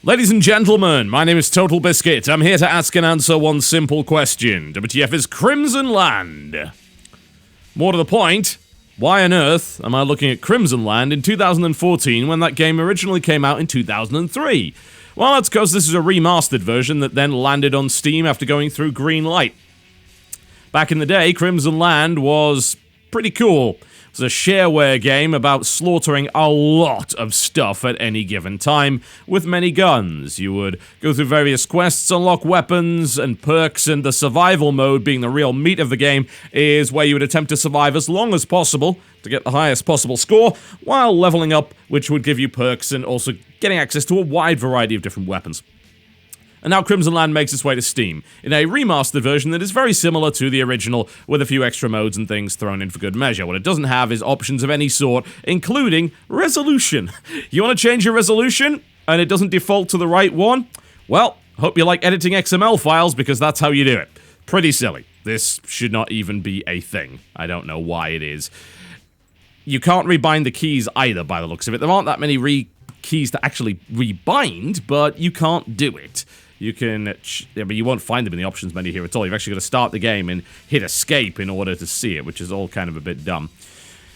Ladies and gentlemen, my name is TotalBiscuit. I'm here to ask and answer one simple question. WTF is Crimsonland? More to the point, why on earth am I looking at Crimsonland in 2014 when that game originally came out in 2003? Well, that's because this is a remastered version that then landed on Steam after going through green light. Back in the day, Crimsonland was pretty cool. It was a shareware game about slaughtering a lot of stuff at any given time with many guns. You would go through various quests, unlock weapons and perks, and the survival mode, being the real meat of the game, is where you would attempt to survive as long as possible to get the highest possible score while leveling up, which would give you perks and also getting access to a wide variety of different weapons. And now Crimsonland makes its way to Steam, in a remastered version that is very similar to the original, with a few extra modes and things thrown in for good measure. What it doesn't have is options of any sort, including resolution. You want to change your resolution, and it doesn't default to the right one? Well, hope you like editing XML files, because that's how you do it. Pretty silly. This should not even be a thing. I don't know why it is. You can't rebind the keys either, by the looks of it. There aren't that many keys to actually rebind, but you can't do it. You can, but you won't find them in the options menu here at all. You've actually got to start the game and hit escape in order to see it, which is all kind of a bit dumb.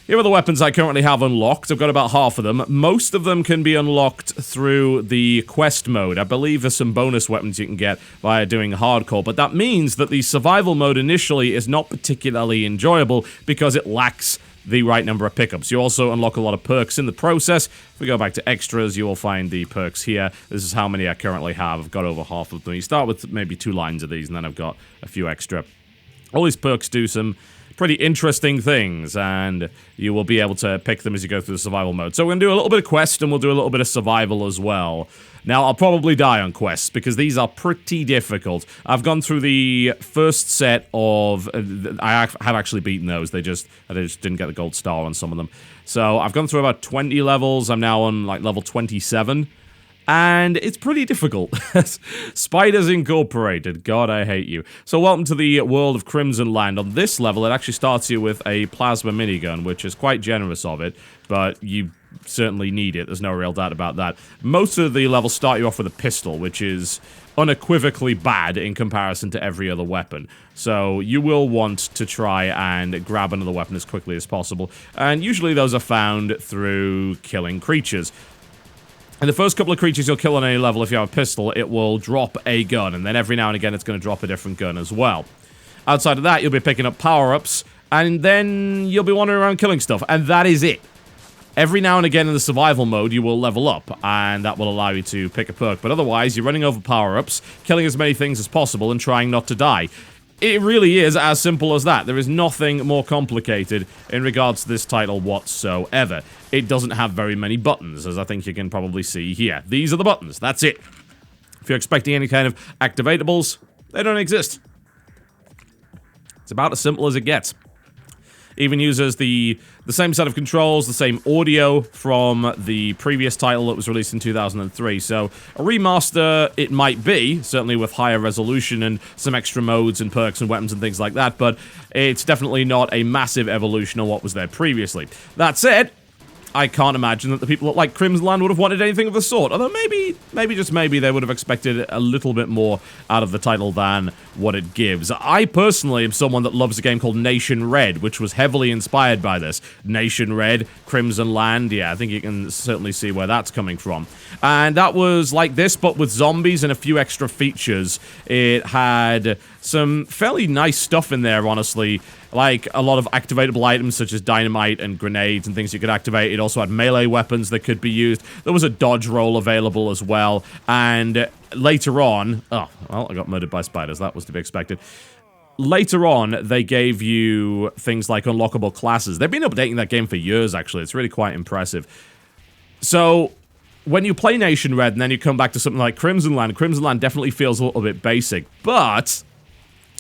Here are the weapons I currently have unlocked. I've got about half of them. Most of them can be unlocked through the quest mode. I believe there's some bonus weapons you can get via doing hardcore, but that means that the survival mode initially is not particularly enjoyable because it lacks the right number of pickups. You also unlock a lot of perks in the process. If we go back to extras, you will find the perks here. This is how many I currently have. I've got over half of them. You start with maybe 2 lines of these, and then I've got a few extra. All these perks do some pretty interesting things, and you will be able to pick them as you go through the survival mode. So we're going to do a little bit of quest, and we'll do a little bit of survival as well. Now, I'll probably die on quests, because these are pretty difficult. I've gone through the first set of... I have actually beaten those. I just didn't get the gold star on some of them. So, I've gone through about 20 levels. I'm now on, like, level 27. And it's pretty difficult. Spiders Incorporated. God, I hate you. So, welcome to the world of Crimsonland. On this level, it actually starts you with a plasma minigun, which is quite generous of it, but you certainly need it. There's no real doubt about that. Most of the levels start you off with a pistol, which is unequivocally bad in comparison to every other weapon. So you will want to try and grab another weapon as quickly as possible, and usually those are found through killing creatures. And the first couple of creatures you'll kill on any level, if you have a pistol, it will drop a gun, and then every now and again it's going to drop a different gun as well. Outside of that, you'll be picking up power-ups, and then you'll be wandering around killing stuff, and that is it. Every now and again in the survival mode, you will level up, and that will allow you to pick a perk. But otherwise, you're running over power-ups, killing as many things as possible, and trying not to die. It really is as simple as that. There is nothing more complicated in regards to this title whatsoever. It doesn't have very many buttons, as I think you can probably see here. These are the buttons. That's it. If you're expecting any kind of activatables, they don't exist. It's about as simple as it gets. Even uses the same set of controls, the same audio from the previous title that was released in 2003. So, a remaster it might be, certainly with higher resolution and some extra modes and perks and weapons and things like that, but it's definitely not a massive evolution of what was there previously. That said, I can't imagine that the people that like Crimsonland would have wanted anything of the sort. Although maybe just maybe they would have expected a little bit more out of the title than what it gives. I personally am someone that loves a game called Nation Red, which was heavily inspired by this. Nation Red, Crimsonland, yeah, I think you can certainly see where that's coming from. And that was like this, but with zombies and a few extra features. It had some fairly nice stuff in there, honestly. Like a lot of activatable items such as dynamite and grenades and things you could activate. It also had melee weapons that could be used. There was a dodge roll available as well. And later on... Oh, well, I got murdered by spiders. That was to be expected. Later on, they gave you things like unlockable classes. They've been updating that game for years, actually. It's really quite impressive. So, when you play Nation Red and then you come back to something like Crimsonland, Crimsonland definitely feels a little bit basic. But,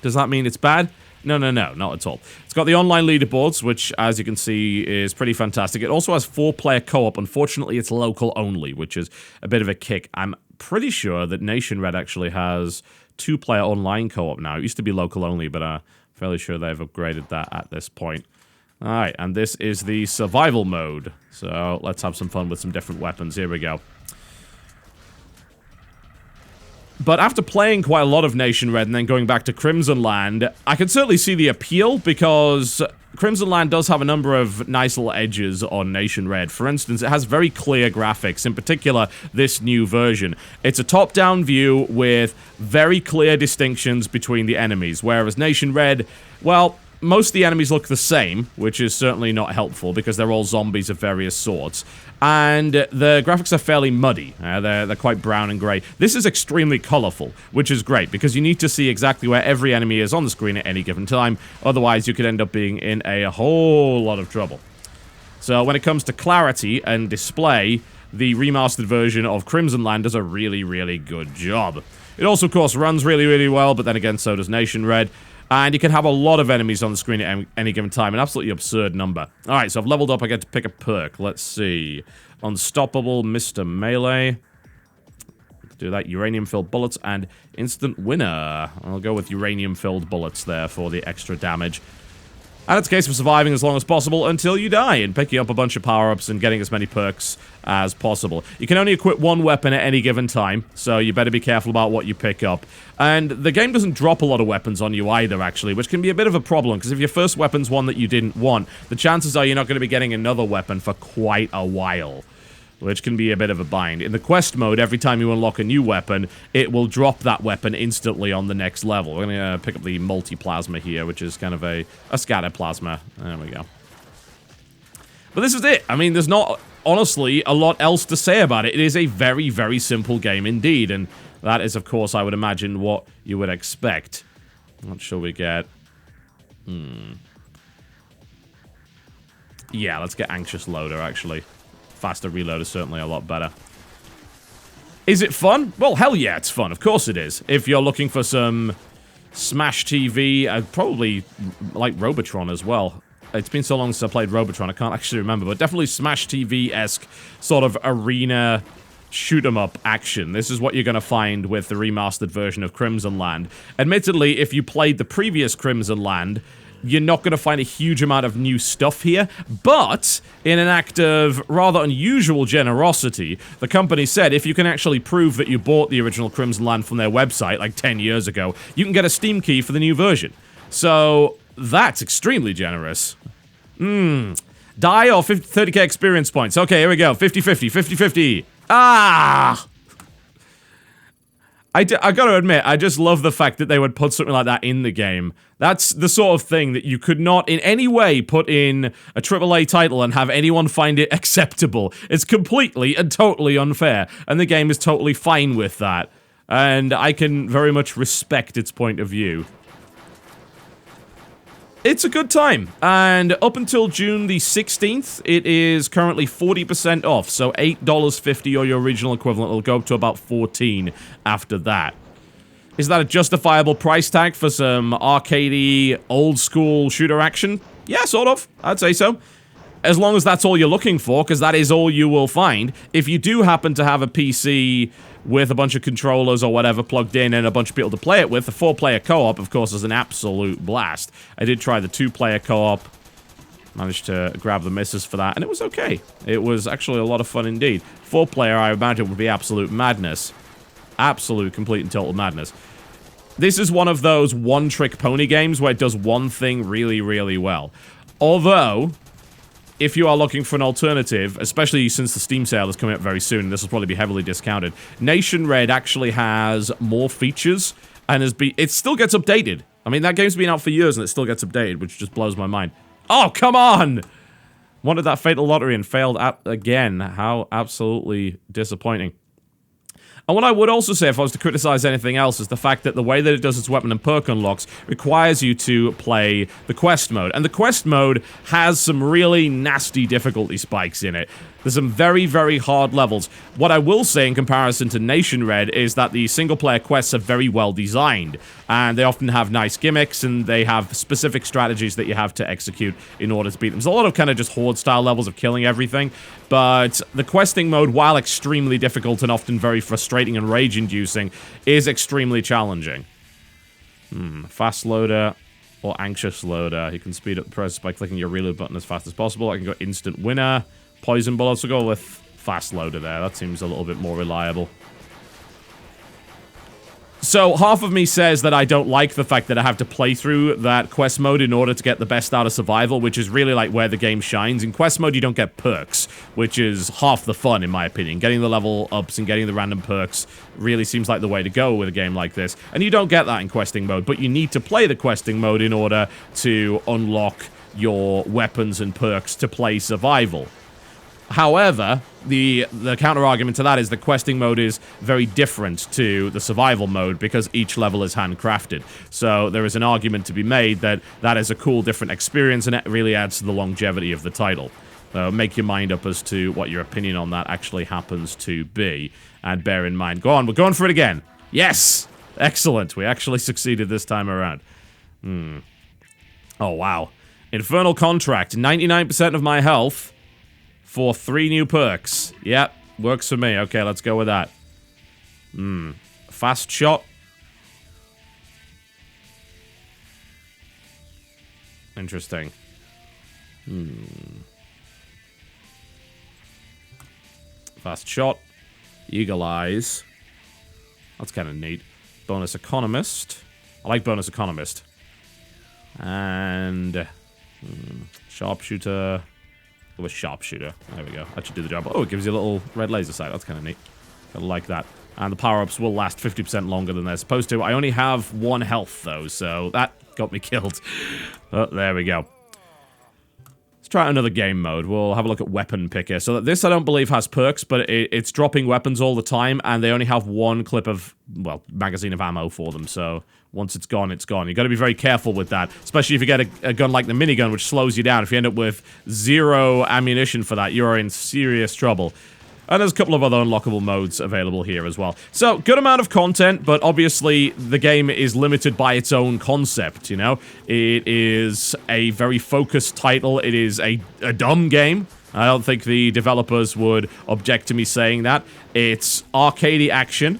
does that mean it's bad? No, not at all. It's got the online leaderboards, which, as you can see, is pretty fantastic. It also has 4-player co-op. Unfortunately, it's local only, which is a bit of a kick. I'm pretty sure that Nation Red actually has 2-player online co-op now. It used to be local only, but I'm fairly sure they've upgraded that at this point. Alright, and this is the survival mode. So, let's have some fun with some different weapons. Here we go. But after playing quite a lot of Nation Red and then going back to Crimsonland, I can certainly see the appeal because Crimsonland does have a number of nice little edges on Nation Red. For instance, it has very clear graphics, in particular this new version. It's a top-down view with very clear distinctions between the enemies, whereas Nation Red, well, most of the enemies look the same, which is certainly not helpful because they're all zombies of various sorts. And the graphics are fairly muddy. They're quite brown and grey. This is extremely colourful, which is great because you need to see exactly where every enemy is on the screen at any given time. Otherwise, you could end up being in a whole lot of trouble. So when it comes to clarity and display, the remastered version of Crimsonland does a really, really good job. It also, of course, runs really, really well, but then again, so does Nation Red. And you can have a lot of enemies on the screen at any given time. An absolutely absurd number. Alright, so I've leveled up. I get to pick a perk. Let's see. Unstoppable Mr. Melee. Let's do that. Uranium-filled bullets and instant winner. I'll go with uranium-filled bullets there for the extra damage. And it's a case of surviving as long as possible until you die and picking up a bunch of power-ups and getting as many perks as possible. You can only equip one weapon at any given time, so you better be careful about what you pick up. And the game doesn't drop a lot of weapons on you either, actually, which can be a bit of a problem, because if your first weapon's one that you didn't want, the chances are you're not going to be getting another weapon for quite a while, which can be a bit of a bind. In the quest mode, every time you unlock a new weapon, it will drop that weapon instantly on the next level. We're going to pick up the multi-plasma here, which is kind of a scatter plasma. There we go. But this is it. I mean, there's not, honestly, a lot else to say about it. It is a very, very simple game indeed, and that is, of course, I would imagine what you would expect. What shall we get? Yeah, let's get Anxious Loader, actually. Faster reload is certainly a lot better. Is it fun? Well, hell yeah, it's fun. Of course it is. If you're looking for some Smash TV, probably like Robotron as well. It's been so long since I played Robotron, I can't actually remember, but definitely Smash TV-esque sort of arena shoot-'em-up action. This is what you're going to find with the remastered version of Crimsonland. Admittedly, if you played the previous Crimsonland, you're not going to find a huge amount of new stuff here, but in an act of rather unusual generosity, the company said if you can actually prove that you bought the original Crimsonland from their website like 10 years ago, you can get a Steam key for the new version. So that's extremely generous. Die or 30k experience points. Okay, here we go. 50-50, 50-50. Ah! I gotta admit, I just love the fact that they would put something like that in the game. That's the sort of thing that you could not in any way put in a AAA title and have anyone find it acceptable. It's completely and totally unfair, and the game is totally fine with that. And I can very much respect its point of view. It's a good time, and up until June the 16th, it is currently 40% off, so $8.50 or your original equivalent will go up to about $14 after that. Is that a justifiable price tag for some arcadey, old-school shooter action? Yeah, sort of. I'd say so. As long as that's all you're looking for, because that is all you will find. If you do happen to have a PC with a bunch of controllers or whatever plugged in and a bunch of people to play it with, the 4-player co-op, of course, is an absolute blast. I did try the 2-player co-op, managed to grab the misses for that, and it was okay. It was actually a lot of fun indeed. 4-player, I imagine, would be absolute madness. Absolute, complete, and total madness. This is one of those one-trick pony games where it does one thing really, really well. Although, if you are looking for an alternative, especially since the Steam sale is coming up very soon, and this will probably be heavily discounted, Nation Red actually has more features, and it still gets updated. I mean, that game's been out for years, and it still gets updated, which just blows my mind. Oh, come on! Wanted that Fatal Lottery and failed again. How absolutely disappointing. And what I would also say, if I was to criticize anything else, is the fact that the way that it does its weapon and perk unlocks requires you to play the quest mode. And the quest mode has some really nasty difficulty spikes in it. There's some very, very hard levels. What I will say in comparison to Nation Red is that the single-player quests are very well designed. And they often have nice gimmicks, and they have specific strategies that you have to execute in order to beat them. There's a lot of kind of just horde-style levels of killing everything. But the questing mode, while extremely difficult and often very frustrating and rage-inducing, is extremely challenging. Fast loader or anxious loader. You can speed up the process by clicking your reload button as fast as possible. I can go instant winner. Poison bullets. We'll go with fast loader there. That seems a little bit more reliable. So, half of me says that I don't like the fact that I have to play through that quest mode in order to get the best out of survival, which is really like where the game shines. In quest mode, you don't get perks, which is half the fun, in my opinion. Getting the level ups and getting the random perks really seems like the way to go with a game like this. And you don't get that in questing mode, but you need to play the questing mode in order to unlock your weapons and perks to play survival. However, the counter-argument to that is the questing mode is very different to the survival mode because each level is handcrafted. So there is an argument to be made that that is a cool, different experience, and it really adds to the longevity of the title. Make your mind up as to what your opinion on that actually happens to be. And bear in mind, go on, we're going for it again. Yes! Excellent, we actually succeeded this time around. Oh, wow. Infernal Contract, 99% of my health for 3 new perks. Yep, works for me. Okay, let's go with that. Fast Shot. Interesting. Fast Shot. Eagle Eyes. That's kind of neat. Bonus Economist. I like Bonus Economist. And... Sharpshooter. With Sharpshooter. There we go. That should do the job. Oh, it gives you a little red laser sight. That's kind of neat. I like that. And the power-ups will last 50% longer than they're supposed to. I only have 1 health, though, so that got me killed. Oh, there we go. Let's try another game mode. We'll have a look at Weapon Picker. So this, I don't believe, has perks, but it's dropping weapons all the time, and they only have 1 clip of, well, magazine of ammo for them, so... Once it's gone, it's gone. You've got to be very careful with that, especially if you get a gun like the minigun, which slows you down. If you end up with 0 ammunition for that, you're in serious trouble. And there's a couple of other unlockable modes available here as well. So, good amount of content, but obviously the game is limited by its own concept, you know? It is a very focused title. It is a dumb game. I don't think the developers would object to me saying that. It's arcadey action.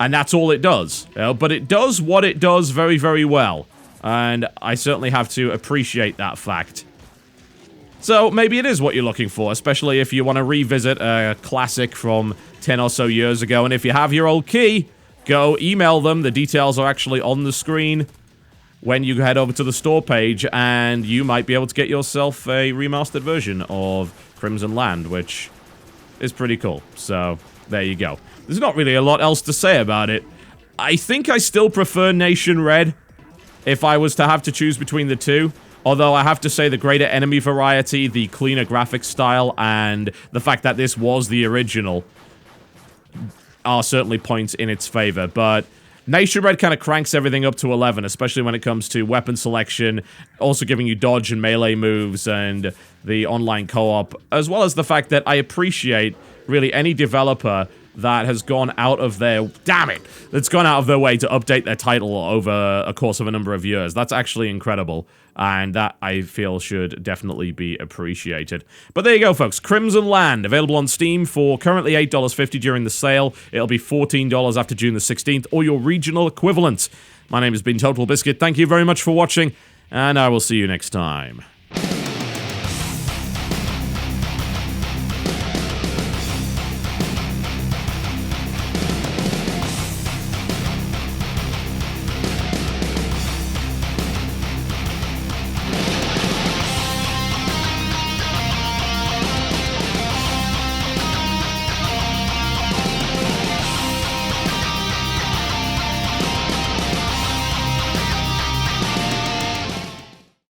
And that's all it does. But it does what it does very, very well. And I certainly have to appreciate that fact. So maybe it is what you're looking for, especially if you want to revisit a classic from 10 or so years ago. And if you have your old key, go email them. The details are actually on the screen when you head over to the store page. And you might be able to get yourself a remastered version of Crimsonland, which is pretty cool. So there you go. There's not really a lot else to say about it. I think I still prefer Nation Red if I was to have to choose between the two. Although I have to say the greater enemy variety, the cleaner graphics style, and the fact that this was the original are certainly points in its favor. But Nation Red kind of cranks everything up to 11, especially when it comes to weapon selection, also giving you dodge and melee moves and the online co-op, as well as the fact that I appreciate really any developer that has gone out of their... Damn it! That's gone out of their way to update their title over a course of a number of years. That's actually incredible. And that, I feel, should definitely be appreciated. But there you go, folks. Crimsonland, available on Steam for currently $8.50 during the sale. It'll be $14 after June the 16th, or your regional equivalent. My name has been TotalBiscuit. Thank you very much for watching, and I will see you next time.